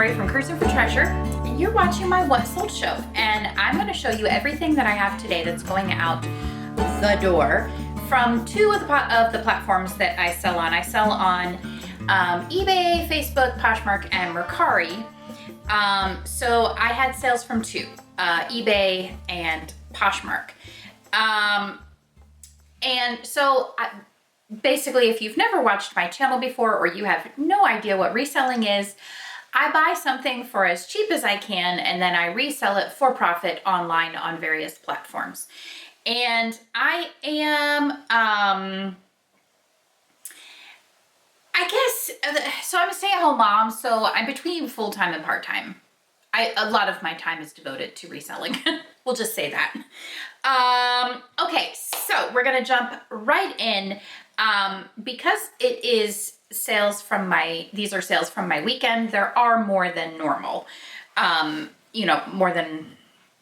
Lori from Cruising for Treasure, and you're watching my What Sold show. And I'm going to show you everything that I have today that's going out the door from two of the platforms that I sell on. I sell on eBay, Facebook, Poshmark, and Mercari. So I had sales from two, eBay and Poshmark. And so basically, if you've never watched my channel before or you have no idea what reselling is, I buy something for as cheap as I can and then I resell it for profit online on various platforms. And I am, so I'm a stay-at-home mom, so I'm between full-time and part-time. A lot of my time is devoted to reselling. We'll just say that. Okay, so we're gonna jump right in. Because it is sales from these are sales from my weekend, there are more than normal. More than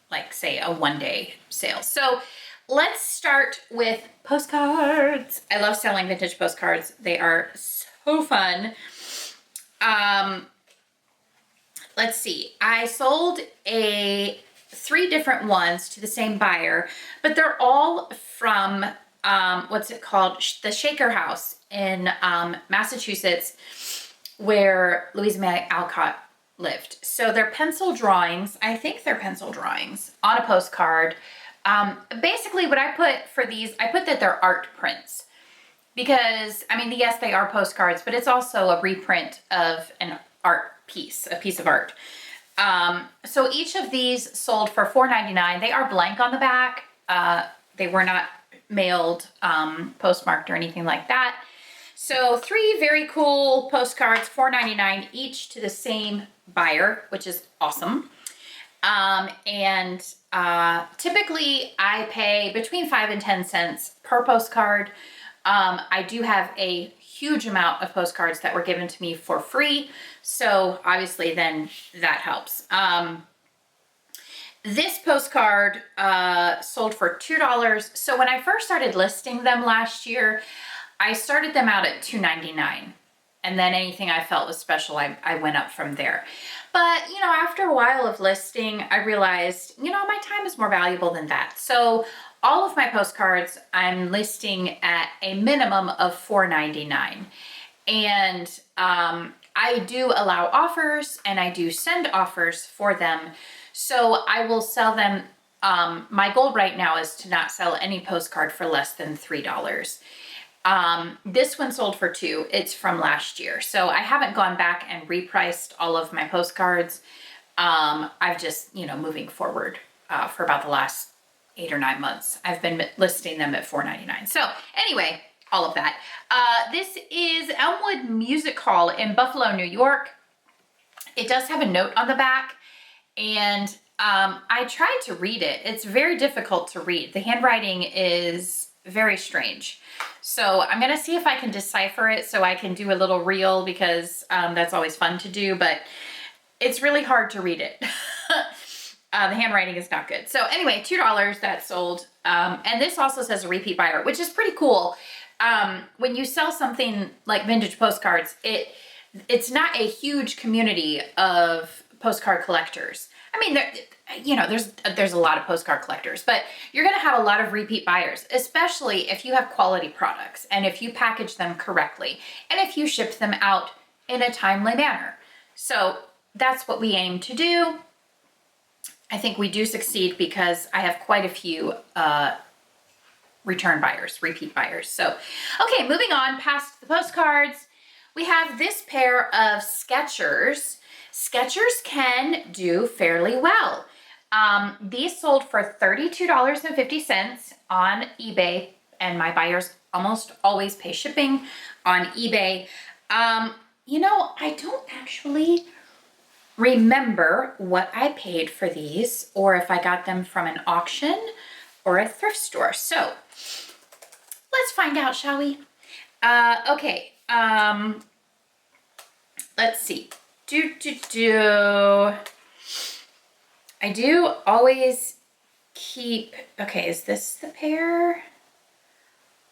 like say a one-day sale. So let's start with postcards. I love selling vintage postcards. They are so fun. Let's see. I sold three different ones to the same buyer, but they're all from what's it called? The Shaker House in Massachusetts, where Louisa May Alcott lived. So they're pencil drawings. I think they're pencil drawings on a postcard. Basically what I put for these, I put that they're art prints because, I mean, yes, they are postcards, but it's also a reprint of an art piece, a piece of art. So each of these sold for $4.99. They are blank on the back. They were not mailed, postmarked or anything like that. So three very cool postcards, $4.99 each to the same buyer, which is awesome. Typically I pay between 5 and 10 cents per postcard. I do have a huge amount of postcards that were given to me for free. So obviously then that helps. This postcard sold for $2. So when I first started listing them last year, I started them out at $2.99. And then anything I felt was special, I went up from there. But, after a while of listing, I realized, my time is more valuable than that. So all of my postcards, I'm listing at a minimum of $4.99. And I do allow offers and I do send offers for them. So I will sell them. My goal right now is to not sell any postcard for less than $3. This one sold for $2. It's from last year. So I haven't gone back and repriced all of my postcards. I've just, moving forward for about the last 8 or 9 months, I've been listing them at $4.99. So anyway, all of that. This is Elmwood Music Hall in Buffalo, New York. It does have a note on the back. And I tried to read it. It's very difficult to read. The handwriting is very strange. So I'm going to see if I can decipher it so I can do a little reel because that's always fun to do, but it's really hard to read it. The handwriting is not good. So anyway, $2 that sold. And this also says a repeat buyer, which is pretty cool. When you sell something like vintage postcards, it's not a huge community of postcard collectors. I mean, there's a lot of postcard collectors, but you're going to have a lot of repeat buyers, especially if you have quality products and if you package them correctly and if you ship them out in a timely manner. So that's what we aim to do. I think we do succeed because I have quite a few return buyers, repeat buyers. So, okay, moving on past the postcards, we have this pair of Skechers. Skechers can do fairly well. These sold for $32.50 on eBay, and my buyers almost always pay shipping on eBay. I don't actually remember what I paid for these or if I got them from an auction or a thrift store. So let's find out, shall we? Okay. Let's see. I do always keep, okay, is this the pair?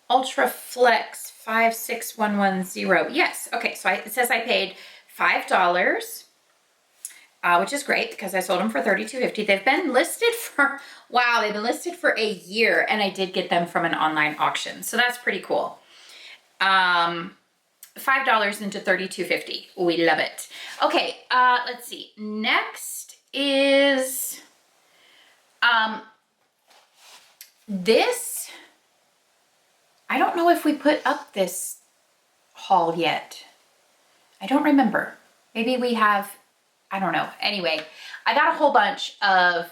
Ultra Flex 56110. Yes. Okay. So it says I paid $5. which is great because I sold them for $32.50. They've been listed for, wow, they've been listed for a year, and I did get them from an online auction. So that's pretty cool. $5 into $32.50. We love it. Okay, let's see. Next is this. I don't know if we put up this haul yet. I don't remember. Maybe we have, I don't know. Anyway, I got a whole bunch of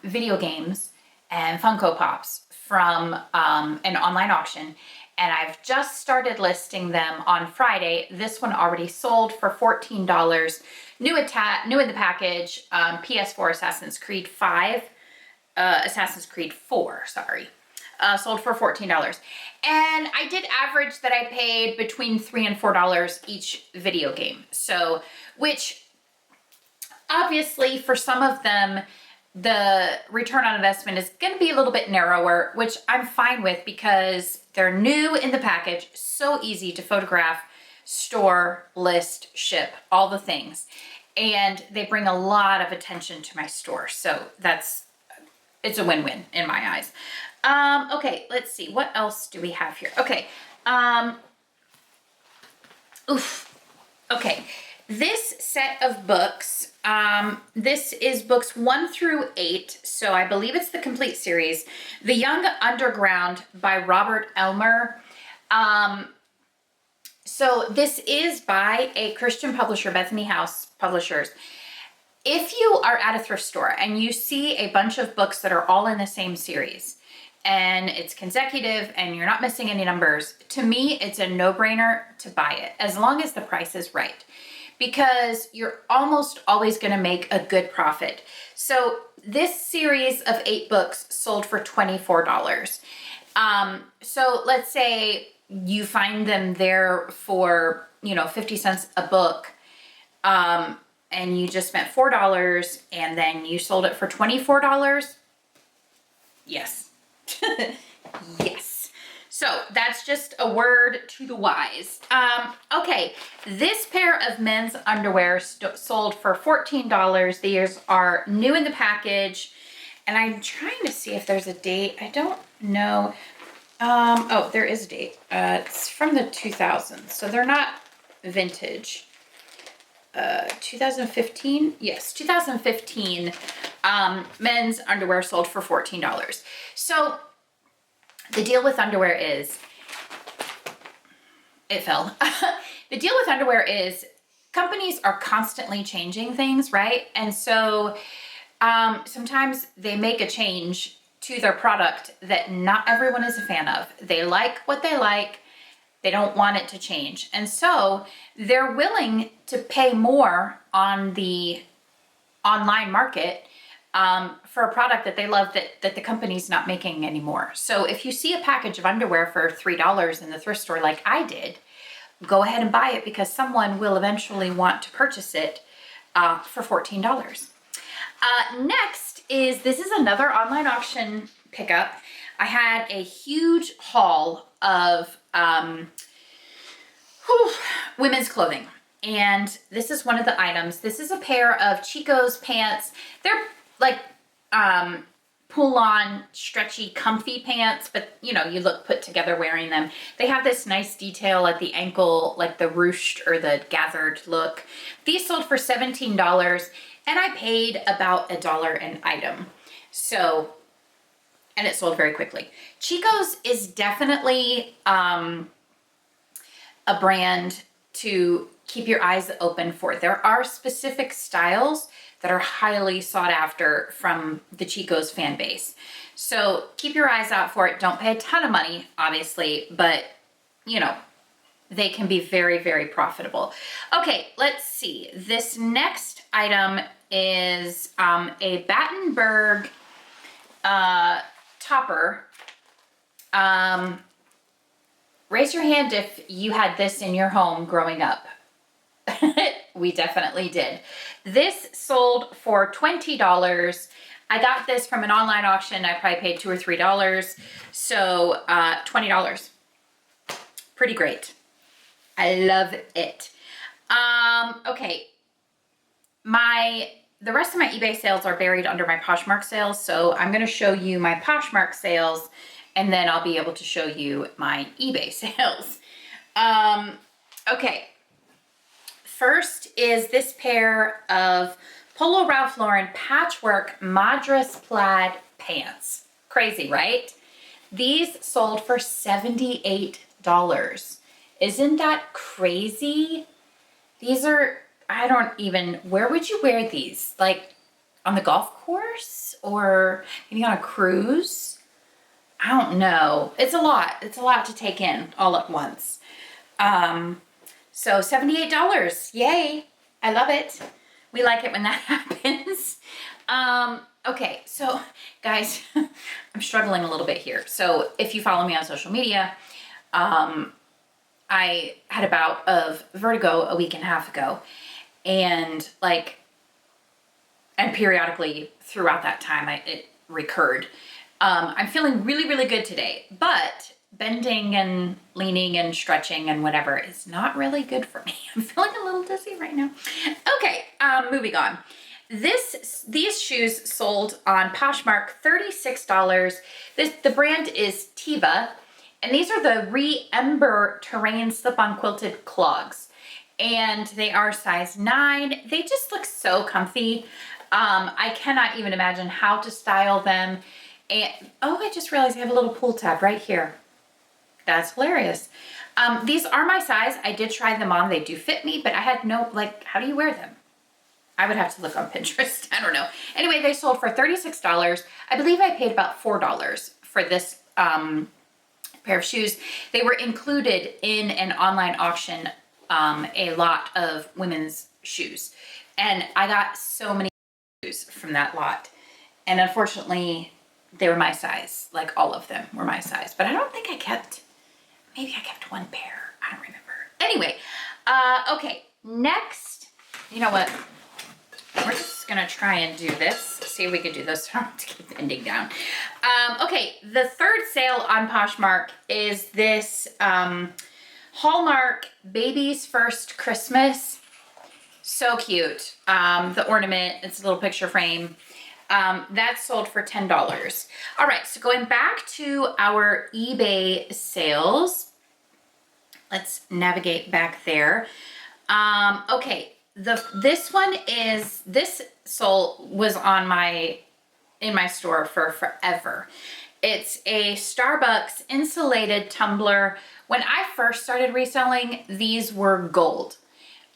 video games and Funko Pops from an online auction, and I've just started listing them on Friday. This one already sold for $14. New in the package, PS4 Assassin's Creed 4, sorry. Sold for $14. And I did average that I paid between $3 and $4 each video game. So, which obviously for some of them, the return on investment is going to be a little bit narrower, which I'm fine with because they're new in the package, so easy to photograph, store, list, ship, all the things. And they bring a lot of attention to my store. So it's a win-win in my eyes. Okay, let's see. What else do we have here? Okay. Okay. This set of books, this is books 1 through 8. So I believe it's the complete series. The Young Underground by Robert Elmer. So this is by a Christian publisher, Bethany House Publishers. If you are at a thrift store and you see a bunch of books that are all in the same series, and it's consecutive and you're not missing any numbers, to me, it's a no-brainer to buy it, as long as the price is right, because you're almost always going to make a good profit. So this series of 8 books sold for $24. So let's say you find them there for, 50 cents a book, and you just spent $4 and then you sold it for $24. Yes. Yes. So that's just a word to the wise. Okay, this pair of men's underwear sold for $14. These are new in the package, and I'm trying to see if there's a date. I don't know. Oh, there is a date. It's from the 2000s, so they're not vintage. 2015? Yes, 2015 men's underwear sold for $14. So the deal with underwear is, it fell. The deal with underwear is companies are constantly changing things, right? And so sometimes they make a change to their product that not everyone is a fan of. They like what they like. They don't want it to change. And so they're willing to pay more on the online market for a product that they love that the company's not making anymore. So if you see a package of underwear for $3 in the thrift store like I did, go ahead and buy it, because someone will eventually want to purchase it for $14. Next is, this is another online auction pickup. I had a huge haul of women's clothing, and this is one of the items. This is a pair of Chico's pants. They're like pull-on, stretchy, comfy pants, but you look put together wearing them. They have this nice detail at the ankle, like the ruched or the gathered look. These sold for $17, and I paid about $1 an item. So, and it sold very quickly. Chico's is definitely a brand to keep your eyes open for. There are specific styles that are highly sought after from the Chico's fan base. So keep your eyes out for it. Don't pay a ton of money, obviously, but they can be very, very profitable. Okay, let's see. This next item is a Battenberg topper. Raise your hand if you had this in your home growing up. We definitely did. This sold for $20. I got this from an online auction. I probably paid $2 or $3. So $20. Pretty great. I love it. Okay. the rest of my eBay sales are buried under my Poshmark sales. So I'm going to show you my Poshmark sales, and then I'll be able to show you my eBay sales. Okay. First is this pair of Polo Ralph Lauren patchwork Madras plaid pants. Crazy, right? These sold for $78. Isn't that crazy? These are, I don't even, where would you wear these? Like on the golf course or maybe on a cruise? I don't know. It's a lot. It's a lot to take in all at once. So $78. Yay. I love it. We like it when that happens. Okay, so guys, I'm struggling a little bit here. So if you follow me on social media, I had a bout of vertigo a week and a half ago, and periodically throughout that time, it recurred. I'm feeling really, really good today, but bending and leaning and stretching and whatever is not really good for me. I'm feeling a little dizzy right now. Okay, moving on. These shoes sold on Poshmark, $36. The brand is Tiva, and these are the Re-Ember Terrain slip-on quilted clogs, and they are size 9. They just look so comfy. I cannot even imagine how to style them. And oh, I just realized I have a little pull tab right here. That's hilarious. These are my size. I did try them on. They do fit me, but I had no, how do you wear them? I would have to look on Pinterest. I don't know. Anyway, they sold for $36. I believe I paid about $4 for this pair of shoes. They were included in an online auction, a lot of women's shoes. And I got so many shoes from that lot. And unfortunately, they were my size. Like all of them were my size. But I don't think I kept, maybe I kept one pair. I don't remember. Anyway, okay, next, you know what? We're just gonna try and do this. See if we can do this. I don't have to keep bending down. Okay, the third sale on Poshmark is this Hallmark Baby's First Christmas. So cute. The ornament, it's a little picture frame. That sold for $10. All right, so going back to our eBay sales, let's navigate back there. Okay, this sole was in my store for forever. It's a Starbucks insulated tumbler. When I first started reselling, these were gold.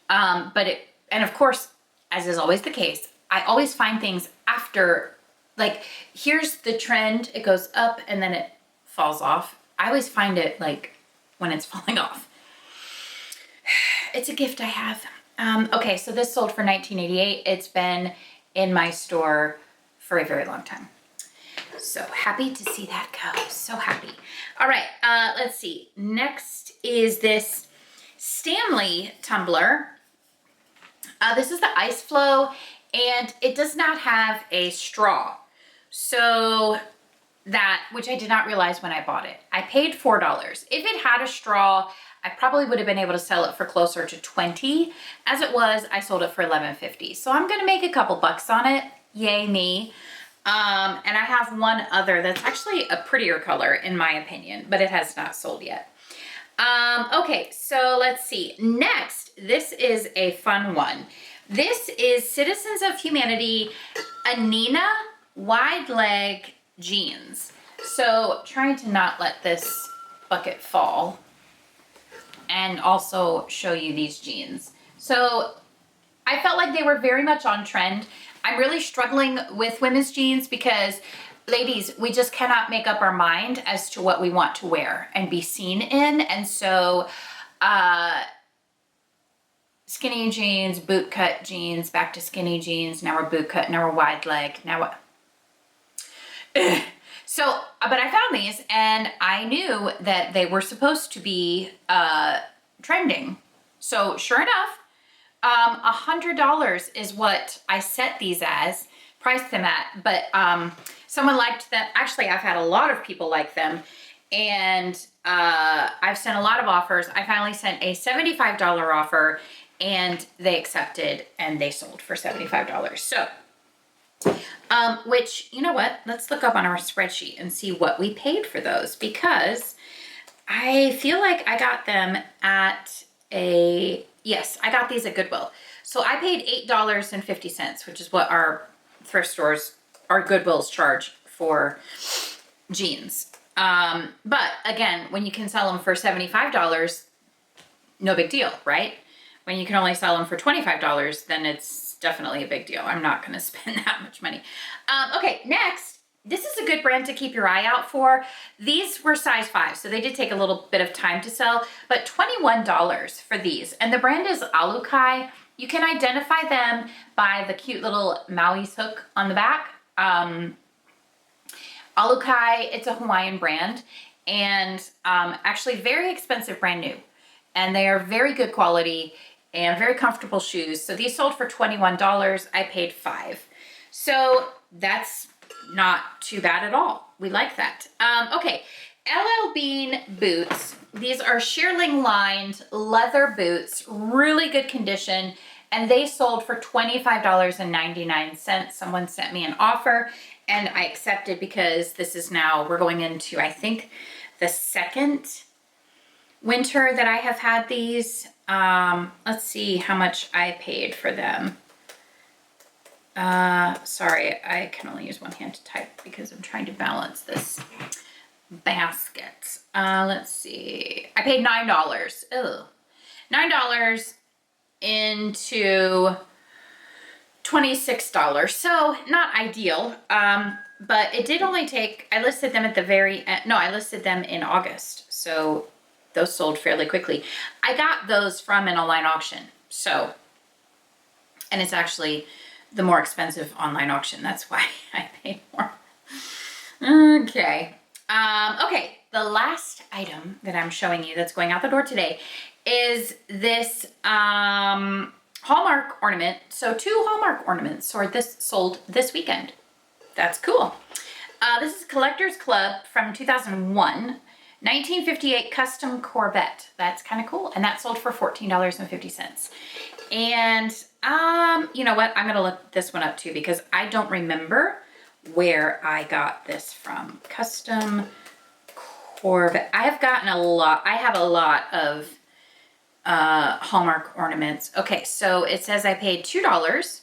And of course, as is always the case, I always find things after, here's the trend, it goes up and then it falls off. I always find it when it's falling off. It's a gift I have. Okay, so this sold for $19.88. It's been in my store for a very long time. So happy to see that go. So happy. All right, let's see. Next is this Stanley tumbler. This is the Ice Flow, and it does not have a straw. So which I did not realize when I bought it. I paid $4. If it had a straw, I probably would have been able to sell it for closer to $20. As it was, I sold it for $11.50. So I'm gonna make a couple bucks on it. Yay me. And I have one other that's actually a prettier color in my opinion, but it has not sold yet. Okay, so let's see. Next, this is a fun one. This is Citizens of Humanity Anina wide leg jeans. So trying to not let this bucket fall, and also show you these jeans. So I felt like they were very much on trend. I'm really struggling with women's jeans because, ladies, we just cannot make up our mind as to what we want to wear and be seen in. And so skinny jeans, boot cut jeans, back to skinny jeans, now we're boot cut, now we're wide leg, now what? So, but I found these and I knew that they were supposed to be trending. So sure enough, $100 is what I set these as, priced them at, but someone liked them. Actually, I've had a lot of people like them, and I've sent a lot of offers. I finally sent a $75 offer, and they accepted and they sold for $75. So, which, you know what? Let's look up on our spreadsheet and see what we paid for those, because I feel like I got them at yes, I got these at Goodwill. So I paid $8.50, which is what our thrift stores, our Goodwills charge for jeans. But again, when you can sell them for $75, no big deal, right? When you can only sell them for $25, then it's definitely a big deal. I'm not going to spend that much money. Okay, next. This is a good brand to keep your eye out for. These were size 5, so they did take a little bit of time to sell, but $21 for these. And the brand is Alukai. You can identify them by the cute little Maui's hook on the back. Alukai, it's a Hawaiian brand, and actually very expensive, brand new. And they are very good quality and very comfortable shoes. So these sold for $21. I paid $5. So that's not too bad at all. We like that. Okay, LL Bean boots. These are shearling lined leather boots, really good condition, and they sold for $25.99. Someone sent me an offer and I accepted, because this is now, we're going into, I think, the second winter that I have had these. Let's see how much I paid for them. Sorry, I can only use one hand to type because I'm trying to balance this basket. Let's see. I paid $9. Ugh. $9 into $26. So not ideal. But it did only take, I listed them at the very end. No, I listed them in August. So those sold fairly quickly. I got those from an online auction. So, and it's actually the more expensive online auction. That's why I paid more. Okay. Okay. The last item that I'm showing you that's going out the door today is this Hallmark ornament. So 2 Hallmark ornaments sold this weekend. That's cool. This is Collectors Club from 2001. 1958 custom Corvette. That's kind of cool. And that sold for $14.50. And you know what? I'm going to look this one up too, because I don't remember where I got this from. Custom Corvette. I have gotten a lot. I have a lot of Hallmark ornaments. Okay, so it says I paid $2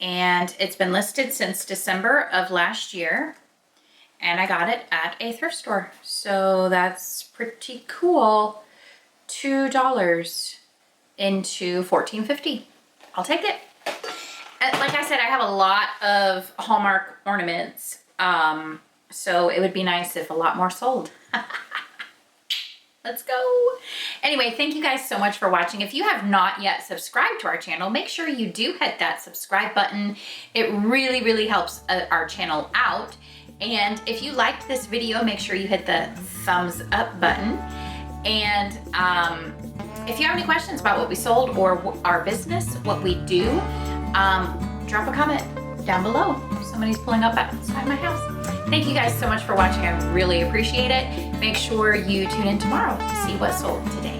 and it's been listed since December of last year. And I got it at a thrift store. So that's pretty cool. $2 into $14.50. I'll take it. Like I said, I have a lot of Hallmark ornaments. So it would be nice if a lot more sold. Let's go. Anyway, thank you guys so much for watching. If you have not yet subscribed to our channel, make sure you do hit that subscribe button. It really, really helps our channel out. And if you liked this video, make sure you hit the thumbs up button. And if you have any questions about what we sold or our business, what we do, drop a comment down below. Somebody's pulling up outside my house. Thank you guys so much for watching. I really appreciate it. Make sure you tune in tomorrow to see what sold today.